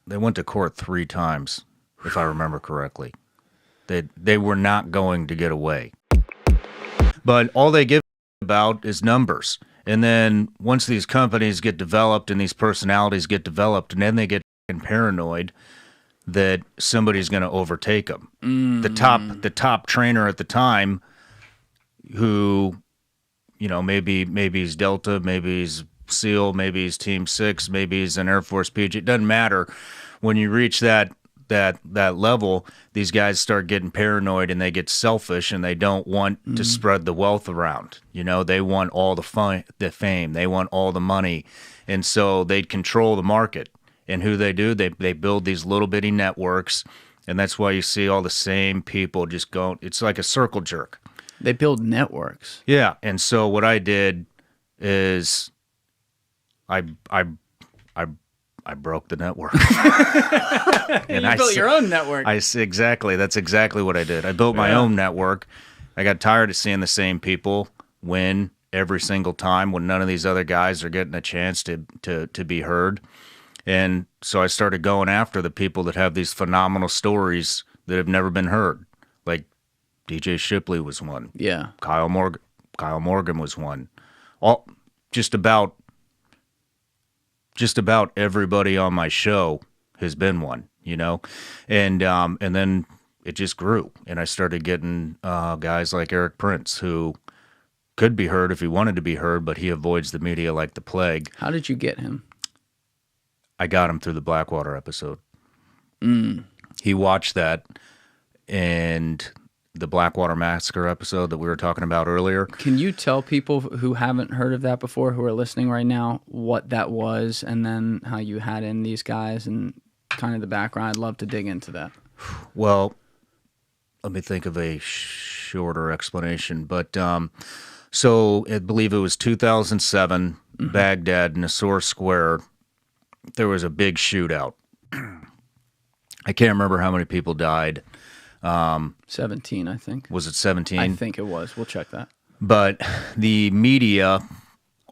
they went to court 3 times, if I remember correctly. They were not going to get away. But all they give about is numbers. And then once these companies get developed and these personalities get developed, and then they get paranoid that somebody's going to overtake them. The top trainer at the time, who, maybe he's Delta, maybe he's SEAL, maybe he's Team 6, maybe he's an Air Force PG. It doesn't matter. When you reach that level, these guys start getting paranoid and they get selfish and they don't want to spread the wealth around. They want all the fame, they want all the money, and so they control the market. And who they do, they build these little bitty networks, and that's why you see all the same people just going. It's like a circle jerk. They build networks. Yeah, and so what I did is I broke the network. And you built your own network. Exactly. That's exactly what I did. I built my own network. I got tired of seeing the same people win every single time when none of these other guys are getting a chance to be heard. And so I started going after the people that have these phenomenal stories that have never been heard. Like DJ Shipley was one. Yeah. Kyle Morgan was one. Just about everybody on my show has been one, and then it just grew, and I started getting guys like Eric Prince, who could be heard if he wanted to be heard, but he avoids the media like the plague. How did you get him? I got him through the Blackwater episode. He watched that, and the Blackwater Massacre episode that we were talking about earlier. Can you tell people who haven't heard of that before, who are listening right now, what that was, and then how you had in these guys and kind of the background? I'd love to dig into that. Well, let me think of a shorter explanation. But so I believe it was 2007, Baghdad, Nassour Square. There was a big shootout. I can't remember how many people died. 17, I think. Was it 17? I think it was. We'll check that. But the media,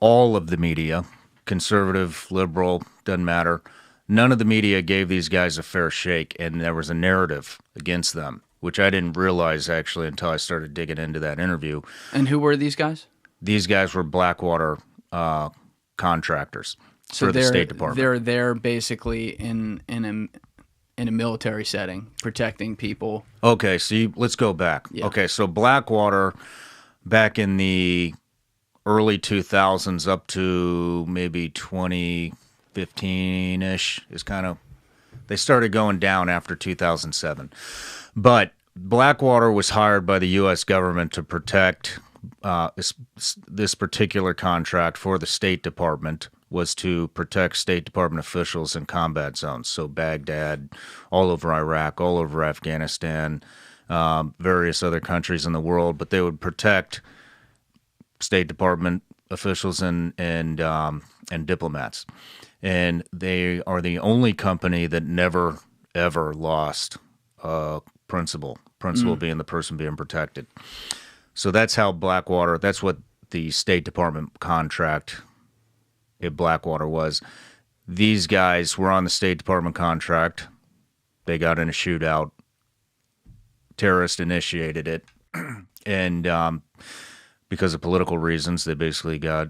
all of the media, conservative, liberal, doesn't matter, none of the media gave these guys a fair shake, and there was a narrative against them, which I didn't realize actually until I started digging into that interview. And who were these guys? These guys were Blackwater contractors for the State Department. They're there basically in a military setting, protecting people. Okay, so let's go back. Yeah. Okay, so Blackwater, back in the early 2000s up to maybe 2015-ish, is kind of, they started going down after 2007. But Blackwater was hired by the U.S. government to protect this particular contract for the State Department was to protect State Department officials in combat zones. So Baghdad, all over Iraq, all over Afghanistan, various other countries in the world. But they would protect State Department officials and diplomats. And they are the only company that never, ever lost a principal being the person being protected. So that's how Blackwater, that's what the State Department contract at Blackwater was. These guys were on the State Department contract. They got in a shootout. Terrorists initiated it. And because of political reasons, they basically got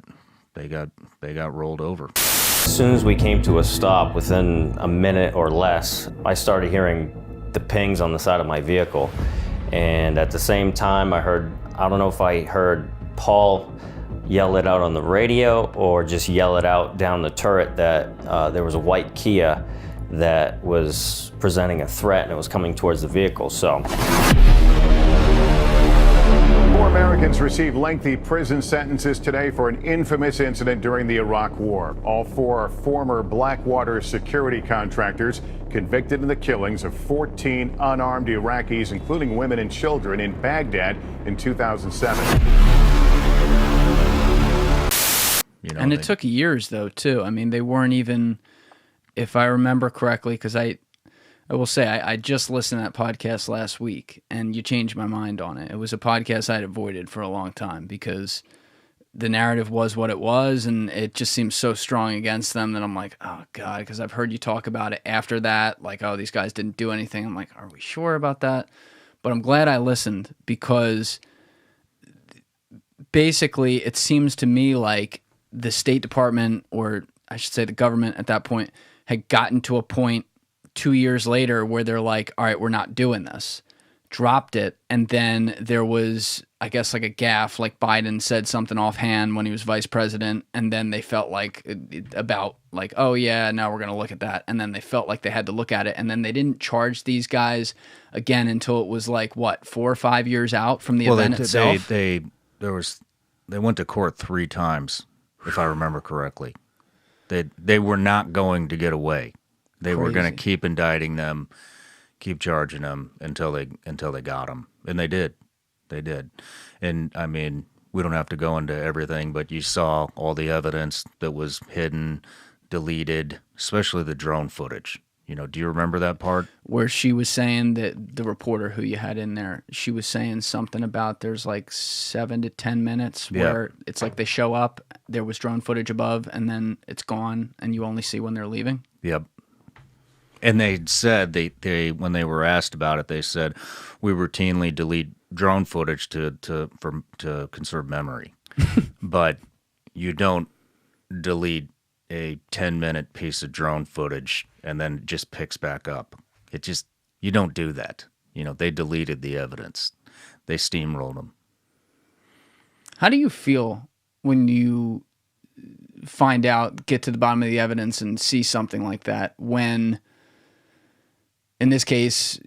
rolled over. As soon as we came to a stop, within a minute or less, I started hearing the pings on the side of my vehicle. And at the same time, I don't know if I heard Paul yell it out on the radio or just yell it out down the turret that there was a white Kia that was presenting a threat and it was coming towards the vehicle. So 4 Americans received lengthy prison sentences today for an infamous incident during the Iraq War. All 4 are former Blackwater security contractors convicted in the killings of 14 unarmed Iraqis, including women and children, in Baghdad in 2007. And it took years, though, too. I mean, they weren't even, if I remember correctly, because I will say I just listened to that podcast last week, and you changed my mind on it. It was a podcast I'd avoided for a long time because the narrative was what it was, and it just seems so strong against them that I'm like, oh God, because I've heard you talk about it after that, like, oh, these guys didn't do anything. I'm like, are we sure about that? But I'm glad I listened, because basically it seems to me like the State Department, or I should say the government at that point, had gotten to a point 2 years later where they're like, all right, we're not doing this. Dropped it, and then there was, I guess, like a gaffe, like Biden said something offhand when he was vice president, and then they felt like about like, oh yeah, now we're going to look at that, and then they felt like they had to look at it, and then they didn't charge these guys again until it was like, what, 4 or 5 years out from the event itself? They went to court 3 times, if I remember correctly. They were not going to get away. They were going to keep indicting them, keep charging them until they got them, and they did. They did. And I mean, we don't have to go into everything, but you saw all the evidence that was hidden, deleted, especially the drone footage. You know, do you remember that part? Where she was saying that the reporter who you had in there, she was saying something about there's like 7 to 10 minutes where it's like they show up, there was drone footage above, and then it's gone, and you only see when they're leaving. Yep. And they said they when they were asked about it, they said we routinely delete drone footage to conserve memory, but you don't delete a 10-minute piece of drone footage and then it just picks back up. You don't do that. You know, they deleted the evidence. They steamrolled them. How do you feel when you find out, get to the bottom of the evidence and see something like that, when, in this case,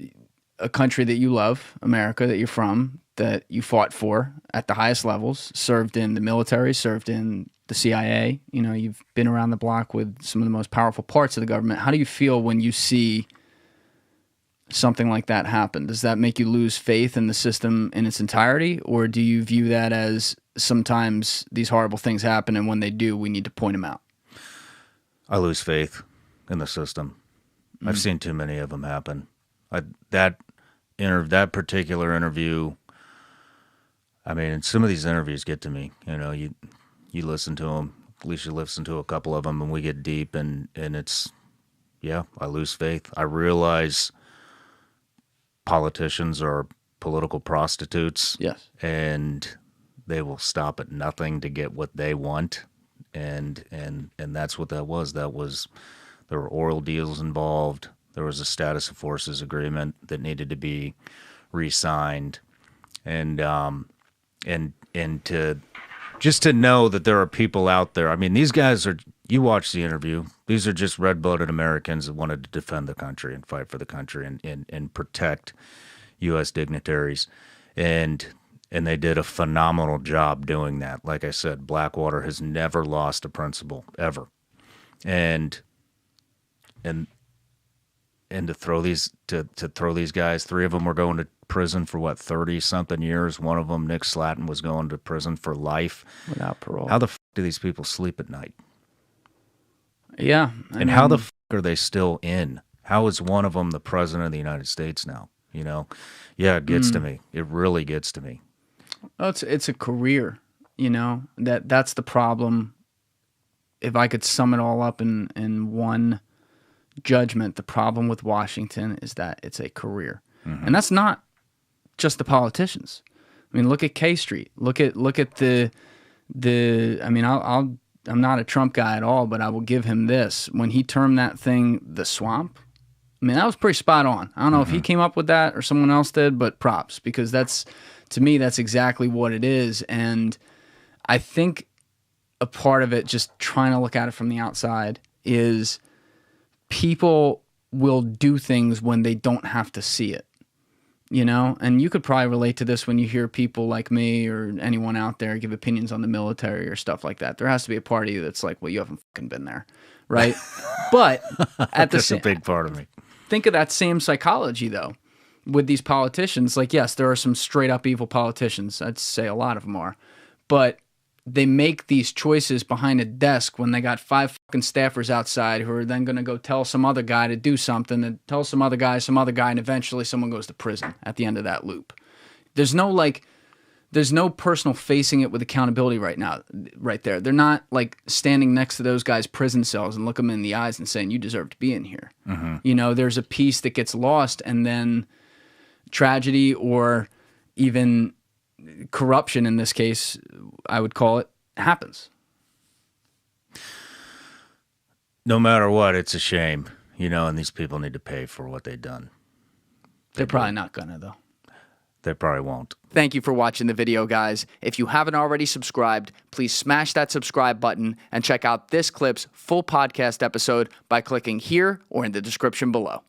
a country that you love, America, that you're from, that you fought for at the highest levels, served in the military, served in the CIA, you know, you've been around the block with some of the most powerful parts of the government. How do you feel when you see something like that happen? Does that make you lose faith in the system in its entirety, or do you view that as sometimes these horrible things happen, and when they do, we need to point them out? I lose faith in the system. I've seen too many of them happen. That particular interview, I mean, some of these interviews get to me. You know, you listen to them, at least you listen to a couple of them, and we get deep, and it's, yeah, I lose faith. I realize politicians are political prostitutes. Yes. And they will stop at nothing to get what they want. And that's what that was. There were oil deals involved. There was a status of forces agreement that needed to be re-signed. And to know that there are people out there. I mean, these guys are, you watch the interview, these are just red-blooded Americans that wanted to defend the country and fight for the country and protect U.S. dignitaries. And they did a phenomenal job doing that. Like I said, Blackwater has never lost a principle, ever. And to throw these guys, 3 of them were going to prison for 30-something years. One of them, Nick Slatton, was going to prison for life without parole. How the f*** do these people sleep at night? Yeah, and how the f*** are they still in? How is one of them the president of the United States now? You know, yeah, it gets to me. It really gets to me. Well, it's a career. You know, that's the problem. If I could sum it all up in one judgment, the problem with Washington is that it's a career. And that's not just the politicians. I mean, look at K Street. Look at the I mean, I'm not a Trump guy at all, but I will give him this. When he termed that thing the swamp, I mean, that was pretty spot on. I don't know if he came up with that or someone else did, but props, because to me, that's exactly what it is. And I think a part of it, just trying to look at it from the outside, is people will do things when they don't have to see it. You know, and you could probably relate to this when you hear people like me or anyone out there give opinions on the military or stuff like that. There has to be a party that's like, well, you haven't fucking been there, right? But at the same, that's a big part of me. Think of that same psychology, though, with these politicians. Like, yes, there are some straight up evil politicians. I'd say a lot of them are. But they make these choices behind a desk when they got 5 fucking staffers outside who are then going to go tell some other guy to do something, and tell some other guy, and eventually someone goes to prison at the end of that loop. There's no there's no personal facing it with accountability right now, right there. They're not like standing next to those guys' prison cells and look them in the eyes and saying, you deserve to be in here. You know, there's a piece that gets lost, and then tragedy or even corruption, in this case, I would call it, happens. No matter what, it's a shame, you know, and these people need to pay for what they've done. They're probably not gonna, though. They probably won't. Thank you for watching the video, guys. If you haven't already subscribed, please smash that subscribe button and check out this clip's full podcast episode by clicking here or in the description below.